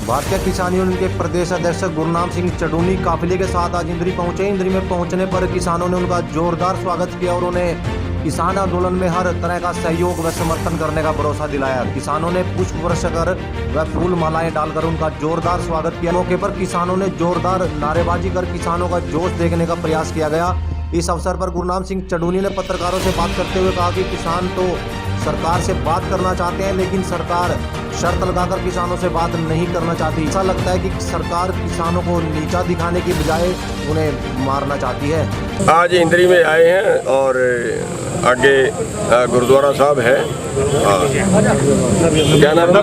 भारतीय किसान यूनियन के प्रदेश अध्यक्ष गुरनाम सिंह चडूनी काफिले के साथ आज इंद्री पहुंचे। इंद्री में पहुंचने पर किसानों ने उनका जोरदार स्वागत किया और उन्हें किसान आंदोलन में हर तरह का सहयोग व समर्थन करने का भरोसा दिलाया। किसानों ने पुष्प वर्षा कर व फूल मालाएं डालकर उनका जोरदार स्वागत किया। मौके पर किसानों ने जोरदार नारेबाजी कर किसानों का जोश देखने का प्रयास किया गया। इस अवसर पर गुरनाम सिंह चडूनी ने पत्रकारों से बात करते हुए कहा कि किसान तो सरकार से बात करना चाहते हैं, लेकिन सरकार शर्त लगाकर किसानों से बात नहीं करना चाहती। ऐसा लगता है कि सरकार किसानों को नीचा दिखाने की बजाय उन्हें मारना चाहती है। आज इंद्री में आए हैं और आगे गुरुद्वारा साहब है, क्या नाम है,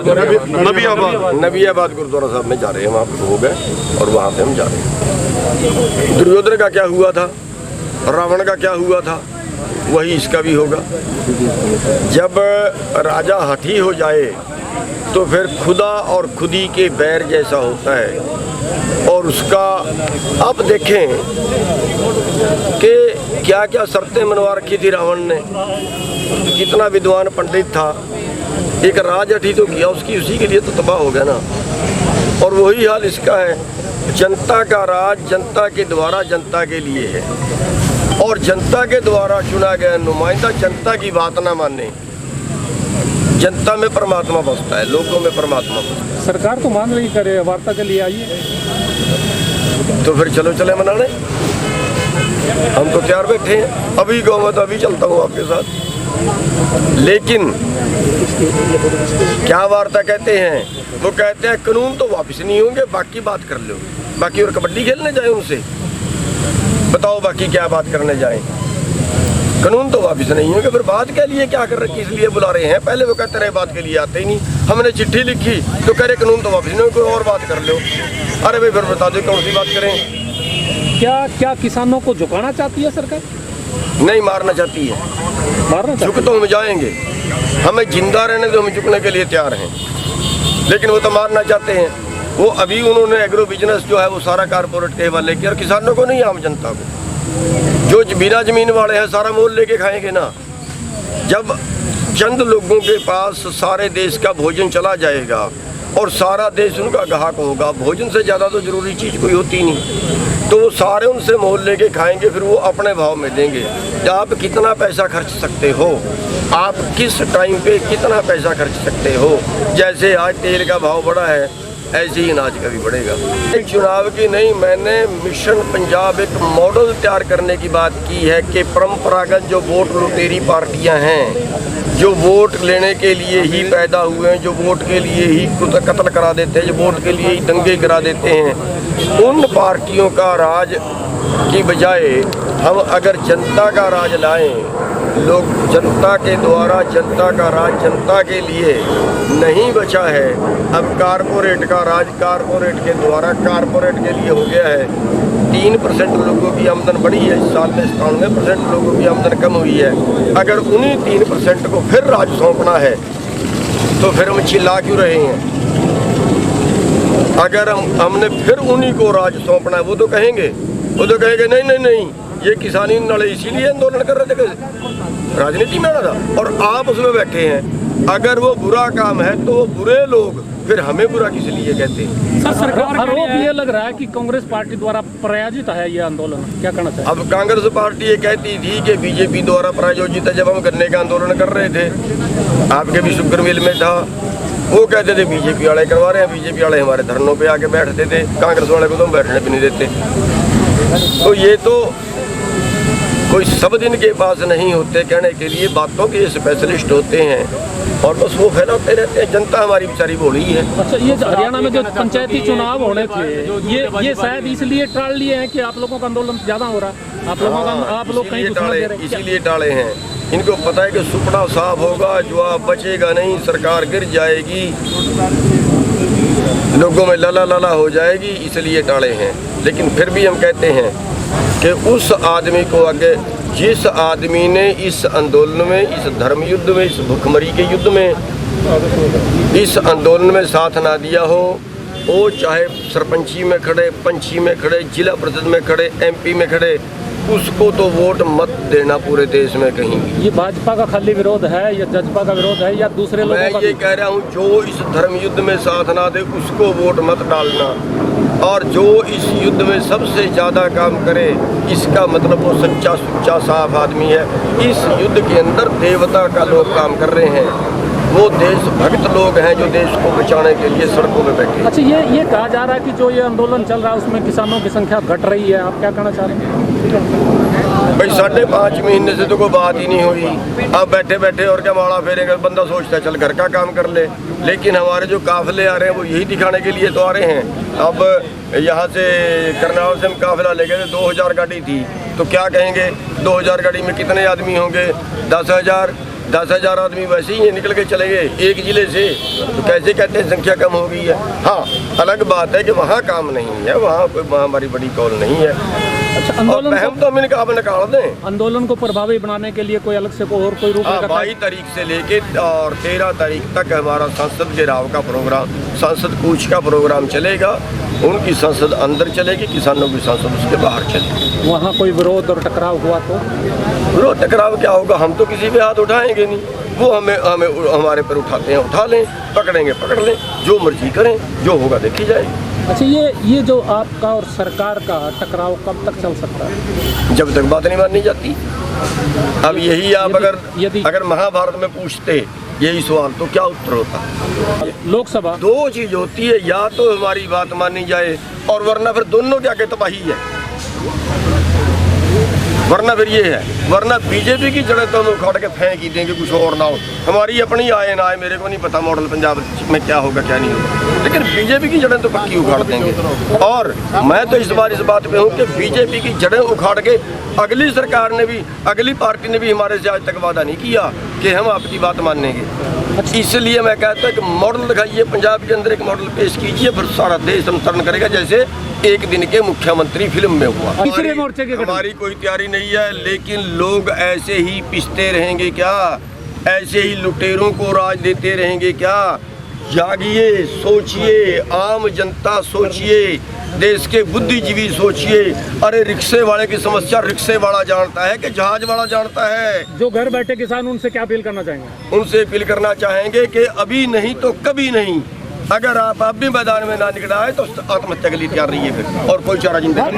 नबियाबाद गुरुद्वारा साहब में जा रहे हैं। वहाँ पर हो गए और वहाँ से हम जा रहे हैं। दुर्योधन का क्या हुआ था, रावण का क्या हुआ था, वही इसका भी होगा। जब राजा हठी हो जाए तो फिर खुदा और खुदी के बैर जैसा होता है। और उसका अब देखें कि क्या क्या शर्तें मनवा रखी थी रावण ने, कितना विद्वान पंडित था, एक राज हठी तो किया उसकी, उसी के लिए तो तबाह हो गया ना। और वही हाल इसका है। जनता का राज जनता के द्वारा जनता के लिए है और जनता के द्वारा चुना गया नुमाइंदा जनता की बात ना माने। जनता में परमात्मा बसता है, लोगों में परमात्मा बसता है। सरकार तो मान रही करे वार्ता के लिए आइए, तो फिर चलो चले मनाने, हम तो तैयार बैठे हैं। अभी गाँव में तो अभी चलता हूँ आपके साथ। लेकिन क्या वार्ता कहते हैं, वो कहते हैं कानून तो वापस नहीं होंगे, बाकी बात कर लो। बाकी और कबड्डी खेलने जाए उनसे, बताओ बाकी क्या बात करने जाएं। कानून तो वापस नहीं होंगे, फिर बात के लिए क्या कर रहे, किस लिए बुला रहे हैं। पहले वो कहते रहे बात के लिए आते ही नहीं। हमने चिट्ठी लिखी तो कह रहे कानून तो वापस नहीं होंगे, कोई और बात कर लो। अरे भाई फिर बता दो कौन सी बात करें। क्या किसानों को झुकाना चाहती है सरकार? नहीं, मारना चाहती है। मारना झुक तो हम जाएंगे, हमें जिंदा रहने दो, हम झुकने के लिए तैयार हैं। लेकिन वो तो मारना चाहते हैं। वो अभी उन्होंने एग्रो बिजनेस जो है वो सारा कारपोरेट के हवाले किया और किसानों को नहीं, आम जनता को। जो बिना जमीन वाले हैं सारा मोल लेके खाएंगे ना। जब चंद लोगों के पास सारे देश का भोजन चला जाएगा और सारा देश उनका ग्राहक होगा, भोजन से ज़्यादा तो ज़रूरी चीज़ कोई होती नहीं, तो वो सारे उनसे मोल लेके खाएंगे, फिर वो अपने भाव में देंगे। आप कितना पैसा खर्च सकते हो, आप किस टाइम पे कितना पैसा खर्च सकते हो। जैसे आज तेल का भाव बढ़ा है, ऐसे ही अनाज का भी बढ़ेगा। एक चुनाव की नहीं, मैंने मिशन पंजाब एक मॉडल तैयार करने की बात की है कि परंपरागत जो वोट लुटेरी पार्टियां हैं, जो वोट लेने के लिए ही पैदा हुए हैं, जो वोट के लिए ही कत्ल करा देते हैं, जो वोट के लिए ही दंगे करा देते हैं, उन पार्टियों का राज की बजाय हम अगर जनता का राज लाएं, लोग जनता के द्वारा जनता का राज जनता के लिए नहीं बचा है। अब कारपोरेट का राज कारपोरेट के द्वारा कारपोरेट के लिए हो गया है। 3% लोगों की आमदन बढ़ी है इस साल में, 97% लोगों की आमदन कम हुई है। अगर उन्हीं 3% को फिर राज सौंपना है तो फिर हम चिल्ला क्यों रहे हैं। अगर हमने फिर उन्हीं को राज सौंपना है, वो तो कहेंगे नहीं नहीं नहीं, ये किसानी नाले इसीलिए आंदोलन कर रहे थे, राजनीति में आना था और आप उसमें बैठे हैं। अगर वो बुरा काम है तो वो बुरे लोग फिर हमें बुरा किस लिए कहते हैं। सर, सरकार का आरोप ये लग रहा है कि कांग्रेस पार्टी द्वारा प्रायोजित है ये आंदोलन, क्या कहना चाहिए? अब कांग्रेस पार्टी ये कहती थी कि बीजेपी द्वारा प्रायोजित है। जब हम गन्ने का आंदोलन कर रहे थे, आपके भी शुगर मिल में था, वो कहते थे बीजेपी वाले करवा रहे हैं, बीजेपी वाले हमारे धरनों पे आके बैठते थे, कांग्रेस वाले को तो हम बैठने भी नहीं देते। तो ये तो कोई सब दिन के पास नहीं होते कहने के लिए, बातों के स्पेशलिस्ट होते हैं और बस वो फैलाते रहते हैं। जनता हमारी बेचारी भोली है। अच्छा, ये हरियाणा में जो पंचायती चुनाव होने थे, ये शायद इसलिए टाल लिए हैं कि आप लोगों का आंदोलन ज्यादा हो रहा है, आप लोग कहीं इसीलिए टाले हैं। इनको पता है कि सुपड़ा साफ होगा, जवाब बचेगा नहीं, सरकार गिर जाएगी, लोगों में लला लला हो जाएगी, इसलिए टाले हैं। लेकिन फिर भी हम कहते हैं कि उस आदमी को आगे, जिस आदमी ने इस आंदोलन में, इस धर्म युद्ध में, इस भुखमरी के युद्ध में, इस आंदोलन में साथ ना दिया हो, वो चाहे सरपंची में खड़े, पंची में खड़े, जिला परिषद में खड़े, MP में खड़े, उसको तो वोट मत देना पूरे देश में कहीं भी। ये भाजपा का खाली विरोध है या जजपा का विरोध है या दूसरे लोगों मैं का ये कह रहा हूँ, जो इस धर्म युद्ध में साथ ना दे उसको वोट मत डालना, और जो इस युद्ध में सबसे ज़्यादा काम करे इसका मतलब वो सच्चा सुच्चा साफ आदमी है। इस युद्ध के अंदर देवता का लोग काम कर रहे हैं, वो देशभक्त लोग हैं जो देश को बचाने के लिए सड़कों में बैठे हैं। अच्छा, ये कहा जा रहा है कि जो ये आंदोलन चल रहा है उसमें किसानों की संख्या घट रही है, आप क्या कहना चाह रहे हैं? भाई 5.5 महीने से तो कोई बात ही नहीं हुई। अब बैठे बैठे और क्या माड़ा फेरेंगे, बंदा सोचता है चल घर का काम कर ले, लेकिन हमारे जो काफिले आ रहे हैं वो यही दिखाने के लिए तो आ रहे हैं। अब यहाँ से करनाल से हम काफिला ले गए थे, 2000 गाड़ी थी, तो क्या कहेंगे 2000 गाड़ी में कितने आदमी होंगे? 10,000 आदमी वैसे ही निकल के चले गए एक जिले से, तो कैसे कहते हैं संख्या कम हो गई है। हाँ, अलग बात है कि वहाँ काम नहीं है, वहाँ कोई महामारी बड़ी कॉल नहीं है। अच्छा, निकाल दें। आंदोलन को प्रभावी बनाने के लिए कोई अलग से कोई और कोई रूप? 22 तारीख से लेके और 13 तारीख तक हमारा संसद घेराव का प्रोग्राम, संसद कूच का प्रोग्राम चलेगा। उनकी संसद अंदर चलेगी, किसानों की संसद उसके बाहर चलेगी। वहाँ कोई विरोध और टकराव हुआ तो? विरोध टकराव क्या होगा, हम तो किसी पे हाथ उठाएंगे नहीं, वो हमें हमारे पर उठाते हैं उठा लें, पकड़ेंगे पकड़ लें, जो मर्जी करें, जो होगा देखी जाएगी। अच्छा, ये जो आपका और सरकार का टकराव कब तक चल सकता है? जब तक बात नहीं मानी जाती। अब यही आप अगर महाभारत में पूछते यही सवाल तो क्या उत्तर होता? लोकसभा 2 चीज होती है, या तो हमारी बात मानी जाए और वरना फिर दोनों के आगे तबाही है, वरना फिर ये है, वरना बीजेपी की जड़ें तो हम उखाड़ के फेंक ही देंगे, कुछ और ना हो। हमारी अपनी आए ना आए, मेरे को नहीं पता मॉडल पंजाब में क्या होगा क्या नहीं होगा, लेकिन बीजेपी की जड़ें तो पक्की उखाड़ देंगे। और मैं तो इस बात पे हूँ कि बीजेपी की जड़ें उखाड़ के अगली सरकार ने भी, अगली पार्टी ने भी हमारे से आज तक वादा नहीं किया कि हम आपकी बात मानेंगे। इसलिए मैं कहता हूँ कि मॉडल दिखाइए, पंजाब के अंदर एक मॉडल पेश कीजिए, फिर सारा देश अनुसरण करेगा, जैसे एक दिन के मुख्यमंत्री फिल्म में हुआ। तीसरे मोर्चे के हमारी कोई तैयारी नहीं है, लेकिन लोग ऐसे ही पिसते रहेंगे क्या? ऐसे ही लुटेरों को राज देते रहेंगे क्या? जागिए, सोचिए, आम जनता सोचिए, देश के बुद्धिजीवी सोचिए। अरे रिक्शे वाले की समस्या रिक्शे वाला जानता है कि जहाज वाला जानता है? जो घर बैठे किसान, उनसे क्या अपील करना चाहेंगे? उनसे अपील करना चाहेंगे कि अभी नहीं तो कभी नहीं, अगर आप अब भी मैदान में ना निकल आए तो आत्महत्या के लिए तैयार रहिए फिर, और कोई चारा जिंदगी